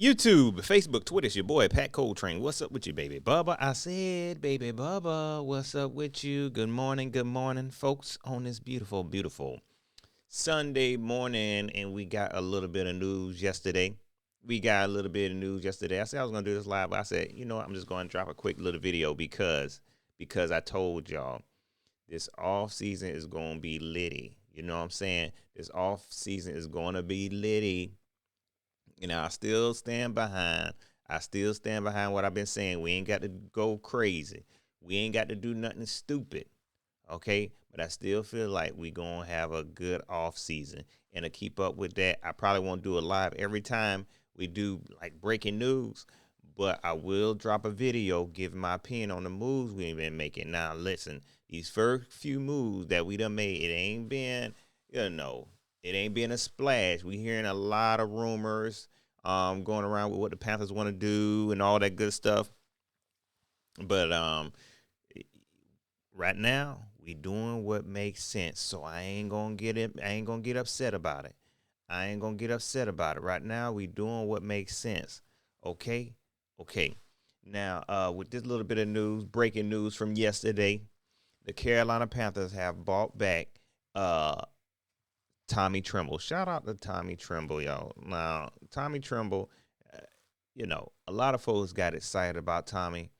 YouTube, Facebook, Twitter, it's your boy, Pat Coltrane. What's up with you, baby Bubba? I said, baby Bubba, what's up with you? Good morning, folks, on this beautiful, beautiful Sunday morning. And we got a little bit of news yesterday. I said I was going to do this live, but I said, you know what? I'm just going to drop a quick little video because I told y'all this off season is going to be litty. You know what I'm saying? This off season is going to be litty. You know, I still stand behind what I've been saying. We ain't got to go crazy. We ain't got to do nothing stupid. Okay? But I still feel like we going to have a good off season. And to keep up with that, I probably won't do it live every time we do like breaking news. But I will drop a video giving my opinion on the moves we've been making. Now, listen, these first few moves that we done made, it ain't been, it ain't been a splash. We hearing a lot of rumors going around with what the Panthers want to do and all that good stuff. But right now, we doing what makes sense. So I ain't gonna get upset about it. Right now, we doing what makes sense. Okay. Now, with this little bit of news, breaking news from yesterday, the Carolina Panthers have bought back Tommy Tremble. Shout out to Tommy Tremble, y'all. Now, Tommy Tremble, a lot of folks got excited about Tommy.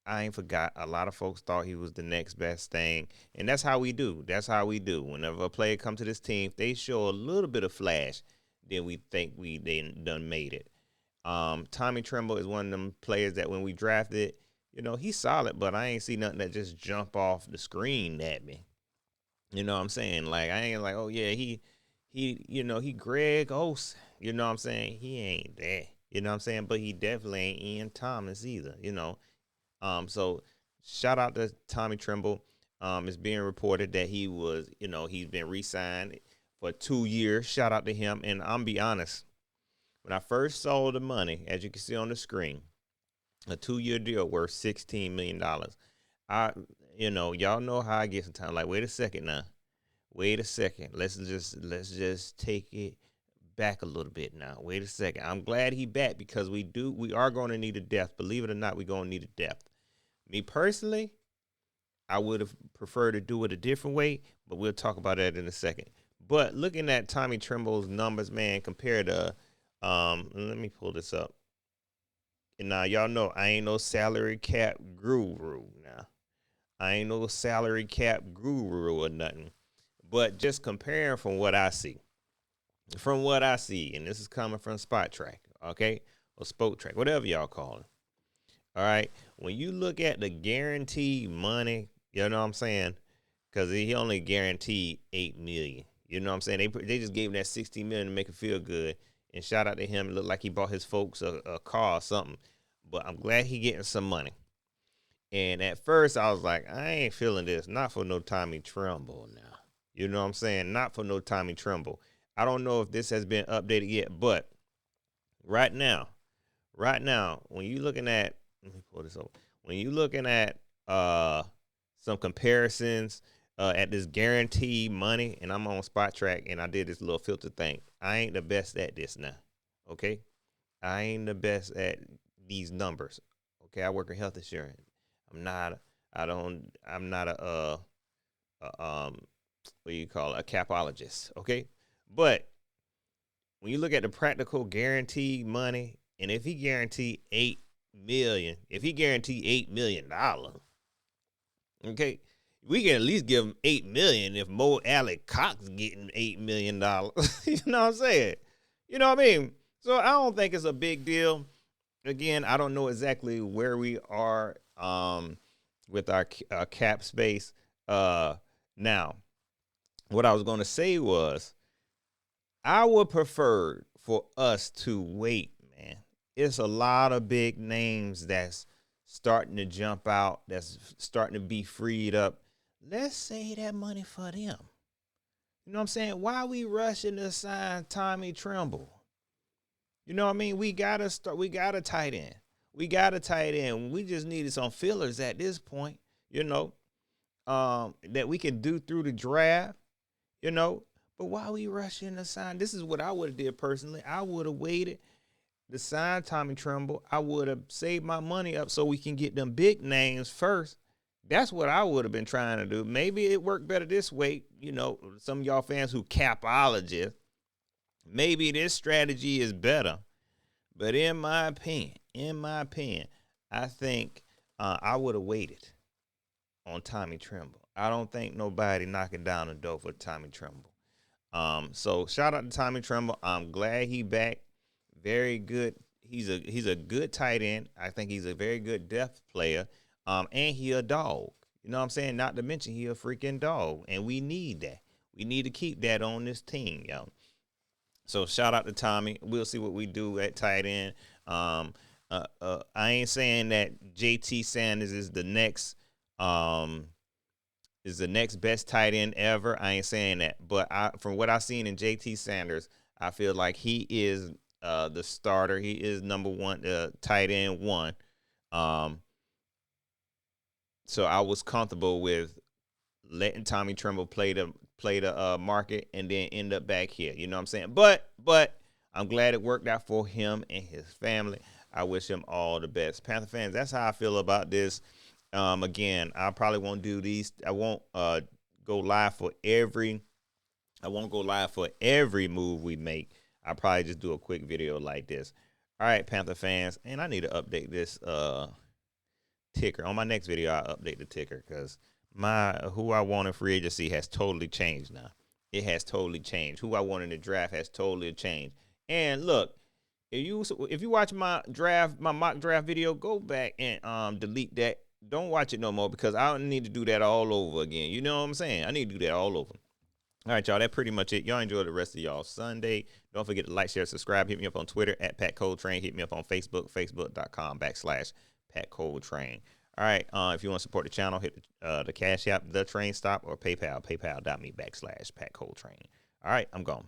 I ain't forgot. A lot of folks thought he was the next best thing. And that's how we do. Whenever a player comes to this team, if they show a little bit of flash, then we think they done made it. Tommy Tremble is one of them players that when we drafted, he's solid, but I ain't see nothing that just jump off the screen at me. You know what I'm saying? Like, I ain't like, oh, yeah, he Greg Olsen. You know what I'm saying? He ain't that. You know what I'm saying? But he definitely ain't Ian Thomas either, So shout out to Tommy Tremble. It's being reported that he was, he's been re-signed for 2 years. Shout out to him. And I'm be honest, when I first saw the money, as you can see on the screen, a 2-year deal worth $16 million. Y'all know how I get sometimes. Like, wait a second now. Let's just take it back a little bit now. Wait a second. I'm glad he back because we are going to need a depth. Believe it or not, we're going to need a depth. Me personally, I would have preferred to do it a different way, but we'll talk about that in a second. But looking at Tommy Tremble's numbers, man, compared to, let me pull this up. And now y'all know I ain't no salary cap guru now. I ain't no salary cap guru or nothing. But just comparing from what I see, and this is coming from Spot Track, okay? Or Spoke Track, whatever y'all call it. All right? When you look at the guaranteed money, you know what I'm saying? Because he only guaranteed $8 million. You know what I'm saying? They just gave him that $60 million to make him feel good. And shout out to him. It looked like he bought his folks a car or something. But I'm glad he getting some money. And at first, I was like, I ain't feeling this. Not for no Tommy Tremble now. You know what I'm saying? Not for no Tommy Tremble. I don't know if this has been updated yet, but right now, when you're looking at, let me pull this over. When you're looking at some comparisons at this guaranteed money, and I'm on Spot Track, and I did this little filter thing. I ain't the best at this now, okay? I ain't the best at these numbers, okay? I work in health insurance. I'm not a what do you call it? A capologist, okay? But when you look at the practical guaranteed money, and if he guaranteed $8 million, okay, we can at least give him $8 million if Mo Alec Cox getting $8 million. You know what I'm saying? You know what I mean? So I don't think it's a big deal. Again, I don't know exactly where we are with our cap space. Now, what I was going to say was I would prefer for us to wait, man. It's a lot of big names that's starting to jump out, that's starting to be freed up. Let's save that money for them. You know what I'm saying? Why are we rushing to sign Tommy Tremble? You know what I mean? We got a tight end. We just needed some fillers at this point, that we can do through the draft, But why are we rushing to sign? This is what I would have did personally. I would have waited to sign Tommy Tremble, I would have saved my money up so we can get them big names first. That's what I would have been trying to do. Maybe it worked better this way. You know, some of y'all fans who capologists, maybe this strategy is better. But in my opinion, I think I would have waited on Tommy Tremble. I don't think nobody knocking down the door for Tommy Tremble. So shout out to Tommy Tremble. I'm glad he back. Very good. He's a good tight end. I think he's a very good depth player. And he a dog. You know what I'm saying? Not to mention he a freaking dog. And we need that. We need to keep that on this team, yo. So shout out to Tommy. We'll see what we do at tight end. I ain't saying that JT Sanders is the next best tight end ever. I ain't saying that, but from what I've seen in JT Sanders, I feel like he is the starter. He is number one, tight end one. So I was comfortable with letting Tommy Tremble play the market and then end up back here. You know what I'm saying? But I'm glad it worked out for him and his family. I wish him all the best. Panther fans, that's how I feel about this. Again, I probably won't do these. I won't go live for every move we make. I'll probably just do a quick video like this. All right, Panther fans, and I need to update this ticker. On my next video, I'll update the ticker because who I want in free agency has totally changed now. It has totally changed. Who I want in the draft has totally changed. And look, if you watch my mock draft video, go back and delete that. Don't watch it no more because I don't need to do that all over again. You know what I'm saying? I need to do that all over. All right, y'all. That's pretty much it. Y'all enjoy the rest of y'all Sunday. Don't forget to like, share, subscribe. Hit me up on Twitter at Pat Coltrane. Hit me up on Facebook, facebook.com/Pat Coltrane. All right. If you want to support the channel, hit the Cash App, The Train Stop, or PayPal, paypal.me/Pat Coltrane. All right. I'm gone.